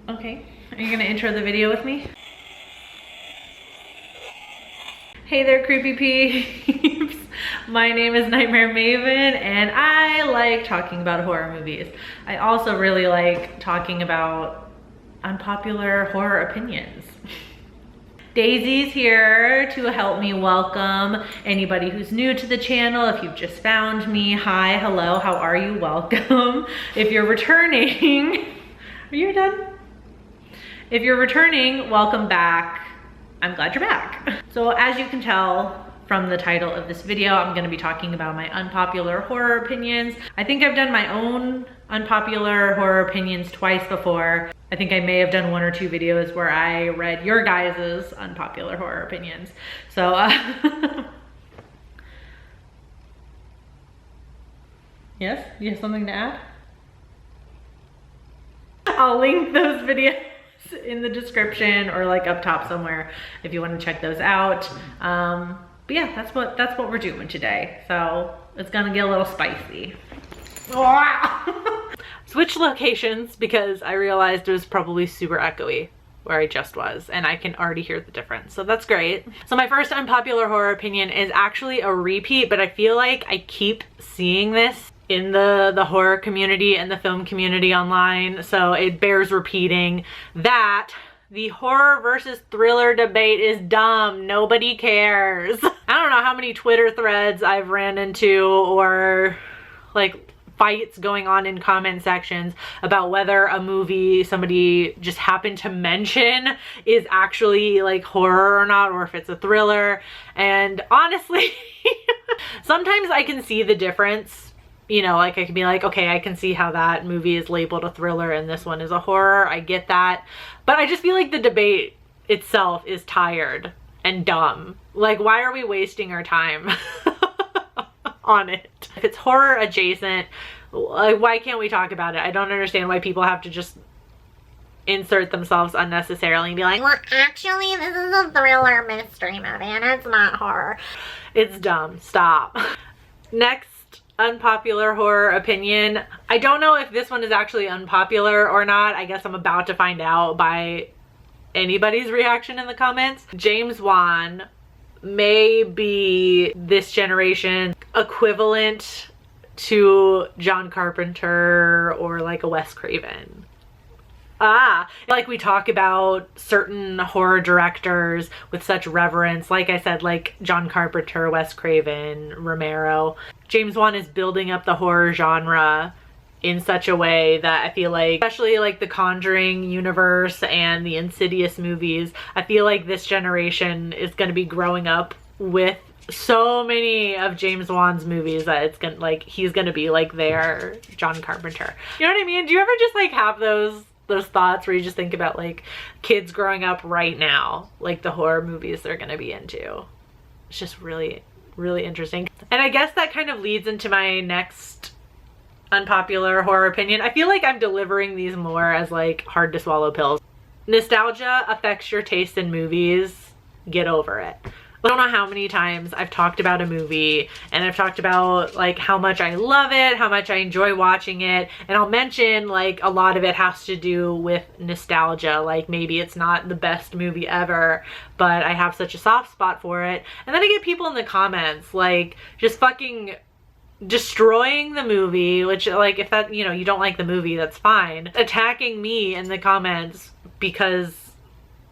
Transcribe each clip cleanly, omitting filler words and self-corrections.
Okay, are you gonna intro the video with me? Hey there, creepy peeps. My name is Nightmare Maven, and I like talking about horror movies. I also really like talking about unpopular horror opinions. Daisy's here to help me welcome anybody who's new to the channel. If you've just found me, hi, hello, how are you? Welcome. If you're returning, are you done? If you're returning, welcome back. I'm glad you're back. So as you can tell from the title of this video, I'm gonna be talking about my unpopular horror opinions. I think I've done my own unpopular horror opinions twice before. I think I may have done 1 or 2 videos where I read your guys' unpopular horror opinions. So, yes, you have something to add? I'll link those videos in the description or like up top somewhere if you want to check those out. But yeah, that's what we're doing today. So it's gonna get a little spicy. Switch locations because I realized it was probably super echoey where I just was, and I can already hear the difference, so that's great. So my first unpopular horror opinion is actually a repeat, but I feel like I keep seeing this in the horror community and the film community online, so it bears repeating that the horror versus thriller debate is dumb. Nobody cares. I don't know how many Twitter threads I've ran into or like fights going on in comment sections about whether a movie somebody just happened to mention is actually like horror or not, or if it's a thriller. And honestly, sometimes I can see the difference. You know, like I can be like, okay, I can see how that movie is labeled a thriller and this one is a horror. I get that. But I just feel like the debate itself is tired and dumb. Like, why are we wasting our time on it? If it's horror adjacent, like, why can't we talk about it? I don't understand why people have to just insert themselves unnecessarily and be like, well, actually, this is a thriller mystery movie and it's not horror. It's dumb. Stop. Next unpopular horror opinion. I don't know if this one is actually unpopular or not. I guess I'm about to find out by anybody's reaction in the comments. James Wan may be this generation equivalent to John Carpenter or like a Wes Craven. Like we talk about certain horror directors with such reverence, like I said, like John Carpenter, Wes Craven, Romero. James Wan is building up the horror genre in such a way that I feel like, especially like the Conjuring universe and the Insidious movies, I feel like this generation is going to be growing up with so many of James Wan's movies that it's gonna, like, he's gonna be like their John Carpenter. You know what I mean? Do you ever just like have those thoughts where you just think about like kids growing up right now, like the horror movies they're gonna be into? It's just really, really interesting. And I guess that kind of leads into my next unpopular horror opinion. I feel like I'm delivering these more as like hard to swallow pills. Nostalgia affects your taste in movies. Get over it. I don't know how many times I've talked about a movie and I've talked about like how much I love it, how much I enjoy watching it, and I'll mention like a lot of it has to do with nostalgia. Like maybe it's not the best movie ever, but I have such a soft spot for it. And then I get people in the comments like just fucking destroying the movie, which like if that, you know, you don't like the movie, that's fine. Attacking me in the comments because,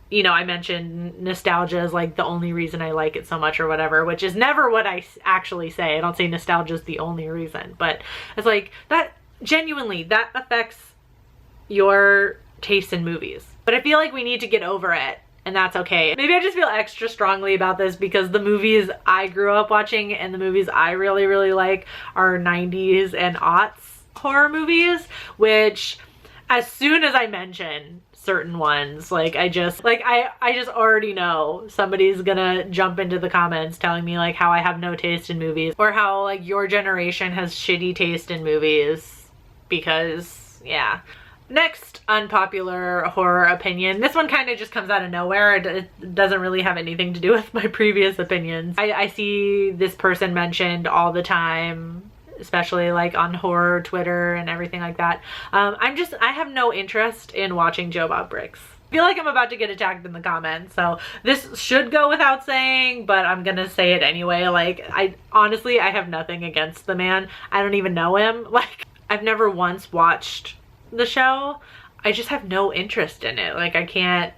you know, I mentioned nostalgia is like the only reason I like it so much or whatever, which is never what I actually say. I don't say nostalgia is the only reason, but it's like that genuinely, that affects your taste in movies. But I feel like we need to get over it, and that's okay. Maybe I just feel extra strongly about this because the movies I grew up watching and the movies I really, really like are 90s and aughts horror movies, which as soon as I mention certain ones, like I just already know somebody's gonna jump into the comments telling me like how I have no taste in movies or how like your generation has shitty taste in movies because, yeah. Next unpopular horror opinion. This one kind of just comes out of nowhere. It doesn't really have anything to do with my previous opinions. I see this person mentioned all the time especially like on horror Twitter and everything like that. I have no interest in watching Joe Bob Briggs. I feel like I'm about to get attacked in the comments, so this should go without saying, but I'm gonna say it anyway. Like, I have nothing against the man. I don't even know him. Like, I've never once watched the show. I just have no interest in it. Like, I can't,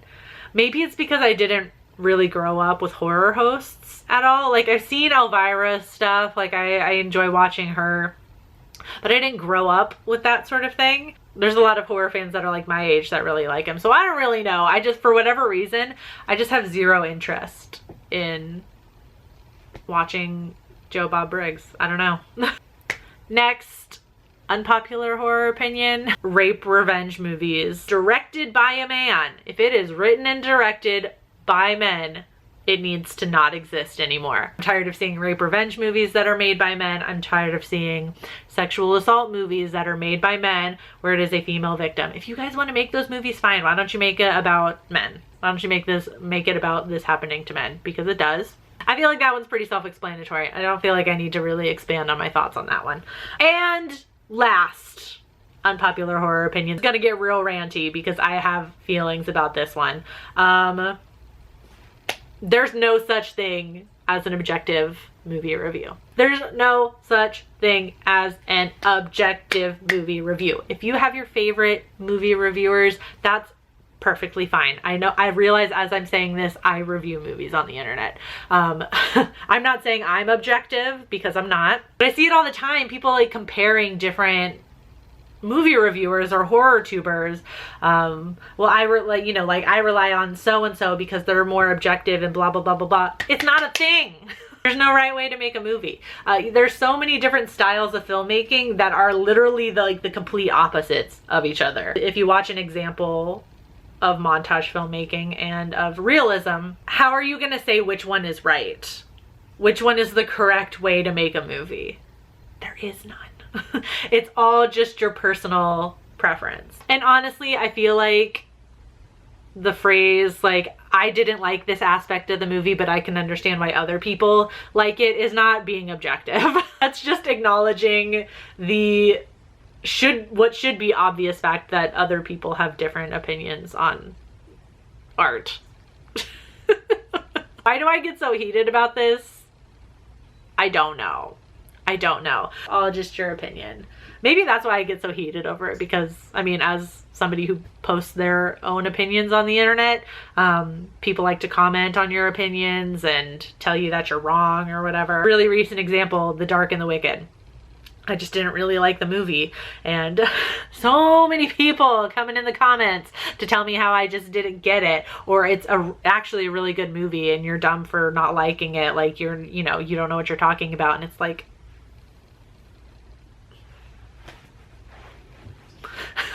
maybe it's because I didn't really grow up with horror hosts at all. Like, I've seen Elvira's stuff, like I enjoy watching her, but I didn't grow up with that sort of thing. There's a lot of horror fans that are like my age that really like him, so I don't really know. I just, for whatever reason, I just have zero interest in watching Joe Bob Briggs. I don't know. Next, unpopular horror opinion, rape revenge movies directed by a man. If it is written and directed by men, it needs to not exist anymore. I'm tired of seeing rape revenge movies that are made by men. I'm tired of seeing sexual assault movies that are made by men where it is a female victim. If you guys want to make those movies, fine. Why don't you make it about men? Why don't you make it about this happening to men? Because it does. I feel like that one's pretty self-explanatory. I don't feel like I need to really expand on my thoughts on that one. And last unpopular horror opinion. It's gonna get real ranty because I have feelings about this one. There's no such thing as an objective movie review. There's no such thing as an objective movie review. If you have your favorite movie reviewers, that's perfectly fine. I realize as I'm saying this, I review movies on the internet. I'm not saying I'm objective because I'm not, but I see it all the time. People like comparing different movie reviewers or horror tubers. Well, I rely on so-and-so because they're more objective and blah, blah, blah, blah, blah. It's not a thing. There's no right way to make a movie. There's so many different styles of filmmaking that are literally the complete opposites of each other. If you watch an example of montage filmmaking and of realism, how are you gonna say which one is right? Which one is the correct way to make a movie? There is none. It's all just your personal preference. And honestly, I feel like the phrase, like, I didn't like this aspect of the movie, but I can understand why other people like it, is not being objective. That's just acknowledging what should be obvious fact that other people have different opinions on art. Why do I get so heated about this? I don't know. I don't know. All just your opinion. Maybe that's why I get so heated over it, because I mean, as somebody who posts their own opinions on the internet, people like to comment on your opinions and tell you that you're wrong or whatever. Really recent example, The Dark and the Wicked. I just didn't really like the movie, and so many people coming in the comments to tell me how I just didn't get it, or it's actually a really good movie and you're dumb for not liking it, like you don't know what you're talking about. And it's like,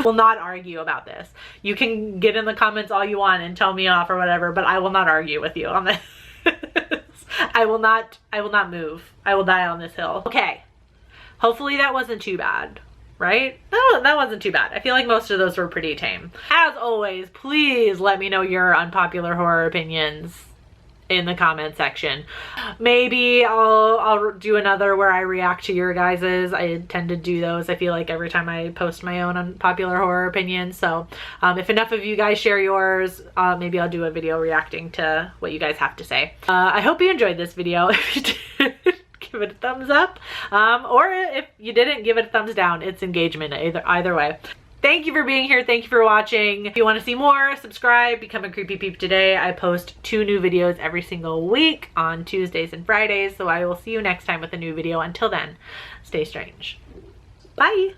will not argue about this. You can get in the comments all you want and tell me off or whatever, but I will not argue with you on this. I will not move. I will die on this hill. Okay. Hopefully that wasn't too bad, right? No, that wasn't too bad. I feel like most of those were pretty tame. As always, please let me know your unpopular horror opinions in the comment section. Maybe I'll do another where I react to your guys's. I tend to do those, I feel like, every time I post my own unpopular horror opinions. So if enough of you guys share yours, maybe I'll do a video reacting to what you guys have to say. I hope you enjoyed this video. If you did, give it a thumbs up, or if you didn't, give it a thumbs down. It's engagement either way. Thank you for being here. Thank you for watching. If you want to see more, subscribe, become a creepy peep today. I post 2 new videos every single week on Tuesdays and Fridays, so I will see you next time with a new video. Until then, stay strange. Bye.